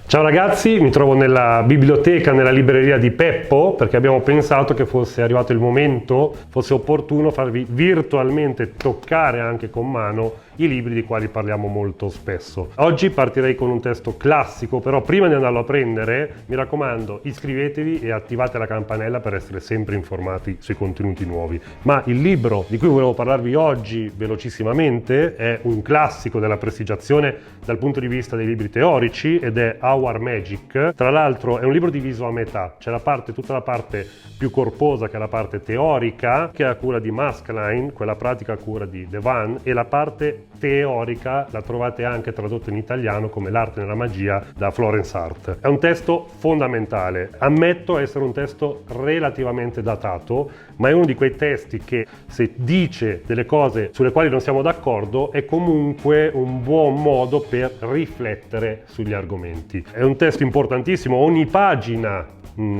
Ciao ragazzi, mi trovo nella biblioteca, nella libreria di Peppo, perché abbiamo pensato che fosse arrivato il momento, fosse opportuno farvi virtualmente toccare anche con mano i libri di quali parliamo molto spesso. Oggi partirei con un testo classico, però prima di andarlo a prendere, mi raccomando, iscrivetevi e attivate la campanella per essere sempre informati sui contenuti nuovi. Ma il libro di cui volevo parlarvi oggi velocissimamente è un classico della prestigiazione dal punto di vista dei libri teorici ed è Our Magic. Tra l'altro è un libro diviso a metà, c'è tutta la parte più corposa che è la parte teorica, che è a cura di Maskelyne, quella pratica a cura di Devan, e la parte teorica la trovate anche tradotta in italiano come L'arte nella magia da Florence Hart. È un testo fondamentale, ammetto essere un testo relativamente datato, ma è uno di quei testi che se dice delle cose sulle quali non siamo d'accordo è comunque un buon modo per riflettere sugli argomenti. È un testo importantissimo, ogni pagina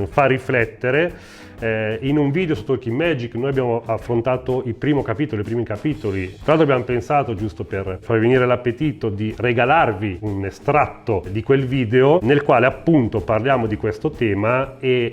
fa riflettere. In un video su Talking Magic noi abbiamo affrontato i primi capitoli. Tra l'altro abbiamo pensato, giusto per far venire l'appetito, di regalarvi un estratto di quel video nel quale appunto parliamo di questo tema e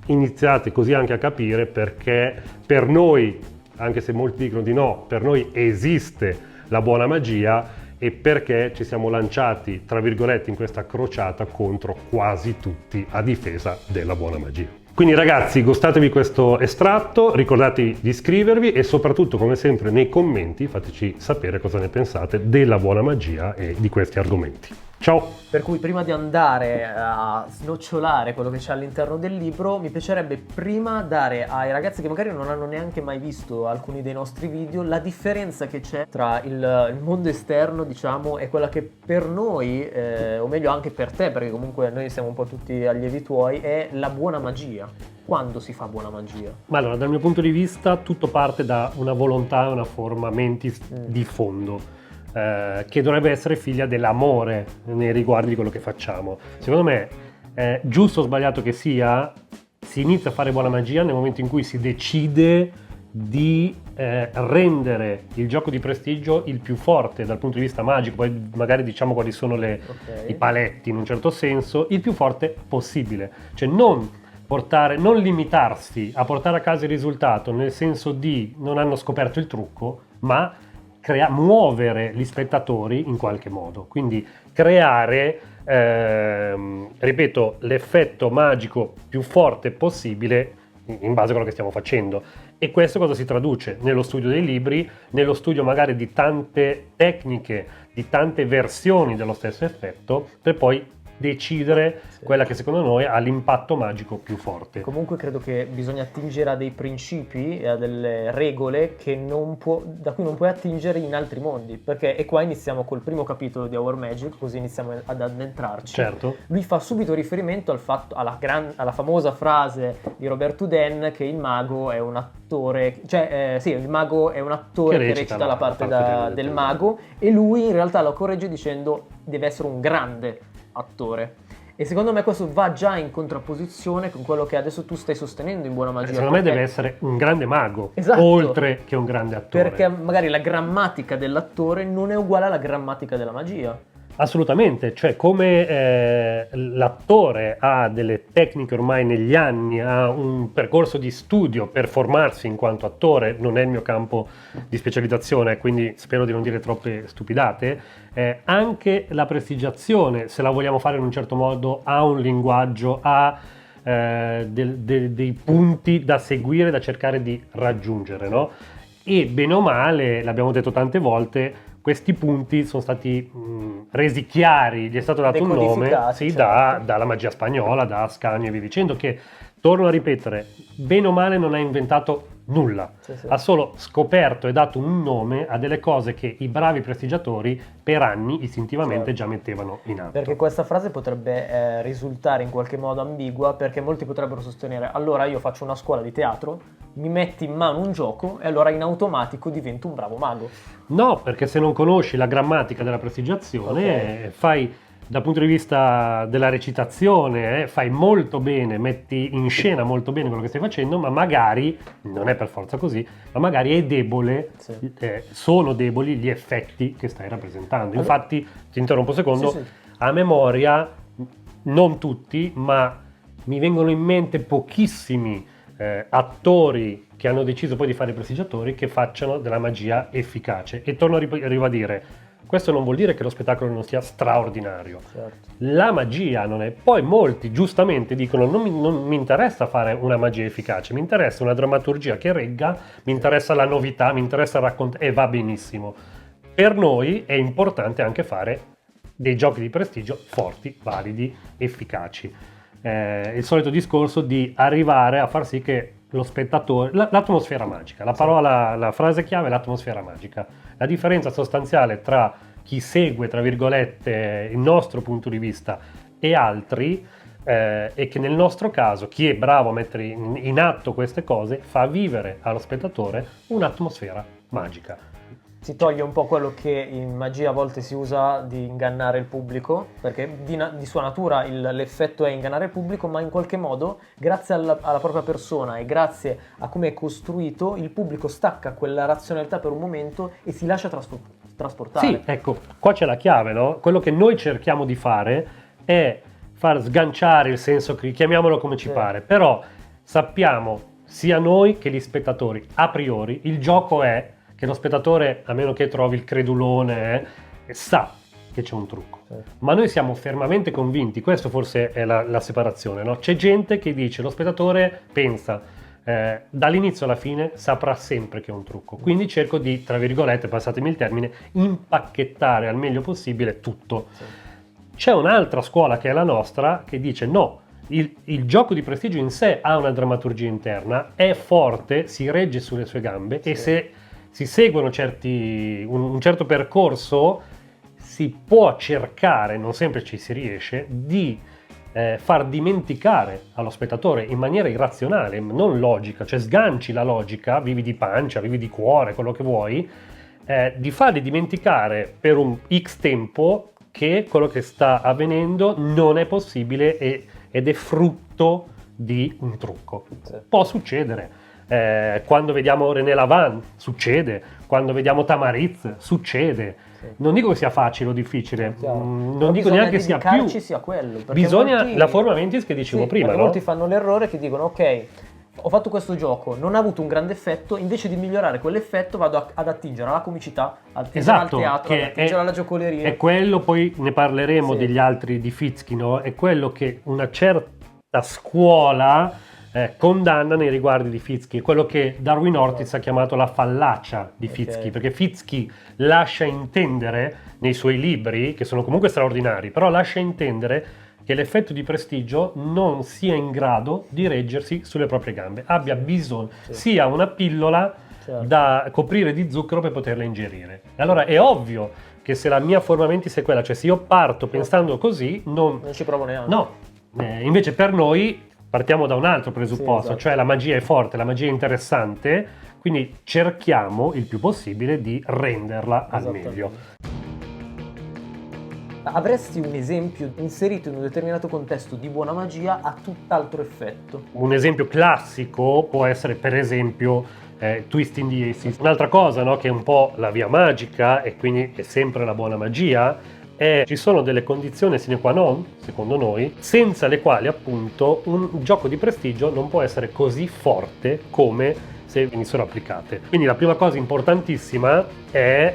iniziate così anche a capire perché per noi, anche se molti dicono di no, per noi esiste la buona magia e perché ci siamo lanciati, tra virgolette, in questa crociata contro quasi tutti a difesa della buona magia. Quindi ragazzi, gustatevi questo estratto, ricordatevi di iscrivervi e soprattutto, come sempre, nei commenti fateci sapere cosa ne pensate della buona magia e di questi argomenti. Ciao! Per cui prima di andare a snocciolare quello che c'è all'interno del libro, mi piacerebbe prima dare ai ragazzi che magari non hanno neanche mai visto alcuni dei nostri video la differenza che c'è tra il mondo esterno, diciamo, e quella che per noi, o meglio anche per te, perché comunque noi siamo un po' tutti allievi tuoi, è la buona magia. Quando si fa buona magia? Ma allora, dal mio punto di vista, tutto parte da una volontà e una forma mentis di fondo. Che dovrebbe essere figlia dell'amore nei riguardi di quello che facciamo. Secondo me, giusto o sbagliato che sia, si inizia a fare buona magia nel momento in cui si decide di rendere il gioco di prestigio il più forte dal punto di vista magico, poi magari diciamo quali sono i paletti in un certo senso, il più forte possibile. Cioè non limitarsi a portare a casa il risultato nel senso di non hanno scoperto il trucco, ma muovere gli spettatori in qualche modo, quindi creare, ripeto, l'effetto magico più forte possibile in base a quello che stiamo facendo. E questo cosa si traduce? Nello studio dei libri, nello studio magari di tante tecniche, di tante versioni dello stesso effetto, per poi decidere quella che secondo noi ha l'impatto magico più forte. Comunque credo che bisogna attingere a dei principi e a delle regole da cui non puoi attingere in altri mondi, e qua iniziamo col primo capitolo di Our Magic, così iniziamo ad addentrarci. Certo. Lui fa subito riferimento al fatto, alla famosa frase di Robert Houdin che il mago è un attore, il mago è un attore che recita la parte del mago, e lui in realtà lo corregge dicendo deve essere un grande attore. E secondo me questo va già in contrapposizione con quello che adesso tu stai sostenendo in buona magia. Secondo me deve essere un grande mago, esatto, oltre che un grande attore. Perché magari la grammatica dell'attore non è uguale alla grammatica della magia. Assolutamente, cioè come l'attore ha delle tecniche ormai negli anni, ha un percorso di studio per formarsi in quanto attore, non è il mio campo di specializzazione, quindi spero di non dire troppe stupidate, anche la prestigiazione, se la vogliamo fare in un certo modo, ha un linguaggio, ha dei punti da seguire, da cercare di raggiungere, no? E bene o male, l'abbiamo detto tante volte, questi punti sono stati resi chiari, gli è stato dato un nome dalla magia spagnola, da Ascanio e via dicendo, che, torno a ripetere, bene o male non ha inventato nulla, ha solo scoperto e dato un nome a delle cose che i bravi prestigiatori per anni istintivamente già mettevano in atto. Perché questa frase potrebbe risultare in qualche modo ambigua, perché molti potrebbero sostenere: allora io faccio una scuola di teatro, mi metti in mano un gioco e allora in automatico divento un bravo mago. No, perché se non conosci la grammatica della prestigiazione, fai dal punto di vista della recitazione, fai molto bene, metti in scena molto bene quello che stai facendo, ma magari, non è per forza così, ma magari è debole, sono deboli gli effetti che stai rappresentando. Infatti, ti interrompo un secondo, a memoria non tutti, ma mi vengono in mente pochissimi attori che hanno deciso poi di fare i prestigiatori che facciano della magia efficace. E torno a ribadire, questo non vuol dire che lo spettacolo non sia straordinario. Certo. La magia non è... Poi molti giustamente dicono non mi interessa fare una magia efficace, mi interessa una drammaturgia che regga, mi interessa la novità, mi interessa raccontare, e va benissimo. Per noi è importante anche fare dei giochi di prestigio forti, validi, efficaci. Il solito discorso di arrivare a far sì che lo spettatore, l'atmosfera magica, la parola, la frase chiave è l'atmosfera magica. La differenza sostanziale tra chi segue, tra virgolette, il nostro punto di vista e altri è che nel nostro caso chi è bravo a mettere in atto queste cose fa vivere allo spettatore un'atmosfera magica. Si toglie un po' quello che in magia a volte si usa di ingannare il pubblico, perché di sua natura l'effetto è ingannare il pubblico, ma in qualche modo, grazie alla propria persona e grazie a come è costruito, il pubblico stacca quella razionalità per un momento e si lascia trasportare. Sì, ecco, qua c'è la chiave, no? Quello che noi cerchiamo di fare è far sganciare il senso, chiamiamolo come ci pare, però sappiamo, sia noi che gli spettatori, a priori, il gioco è che lo spettatore, a meno che trovi il credulone, sa che c'è un trucco. Ma noi siamo fermamente convinti, questo forse è la separazione, no? C'è gente che dice, lo spettatore pensa, dall'inizio alla fine saprà sempre che è un trucco, quindi cerco di, tra virgolette, passatemi il termine, impacchettare al meglio possibile tutto. C'è un'altra scuola che è la nostra che dice no, il gioco di prestigio in sé ha una drammaturgia interna, è forte, si regge sulle sue gambe e se si seguono un certo percorso, si può cercare, non sempre ci si riesce, di far dimenticare allo spettatore in maniera irrazionale, non logica, cioè sganci la logica, vivi di pancia, vivi di cuore, quello che vuoi, di farli dimenticare per un X tempo che quello che sta avvenendo non è possibile ed è frutto di un trucco. Può succedere. Quando vediamo René Lavant succede, quando vediamo Tamariz succede. Non dico che sia facile o difficile, non dico neanche sia più. Sia quello, bisogna la forma mentis che dicevo prima, no? Molti fanno l'errore che dicono ok, ho fatto questo gioco, non ha avuto un grande effetto, invece di migliorare quell'effetto vado ad attingere alla comicità, al teatro, ad attingere alla giocoleria. È quello, poi ne parleremo degli altri di Fitzky, no? È quello che una certa scuola condanna nei riguardi di Fitzky, è quello che Darwin Ortiz ha chiamato la fallacia di Fitzky, perché Fitzky lascia intendere nei suoi libri, che sono comunque straordinari, però lascia intendere che l'effetto di prestigio non sia in grado di reggersi sulle proprie gambe, abbia bisogno, sia una pillola da coprire di zucchero per poterla ingerire. E allora è ovvio che se la mia forma mentis è quella, cioè se io parto pensando così, non ci provo neanche. No, invece per noi partiamo da un altro presupposto, cioè la magia è forte, la magia è interessante, quindi cerchiamo il più possibile di renderla al meglio. Avresti un esempio inserito in un determinato contesto di buona magia a tutt'altro effetto? Un esempio classico può essere per esempio Twisting the Aces. Un'altra cosa, no, che è un po' la via magica e quindi è sempre la buona magia, ci sono delle condizioni sine qua non, secondo noi, senza le quali appunto un gioco di prestigio non può essere così forte come se venissero applicate. Quindi la prima cosa importantissima è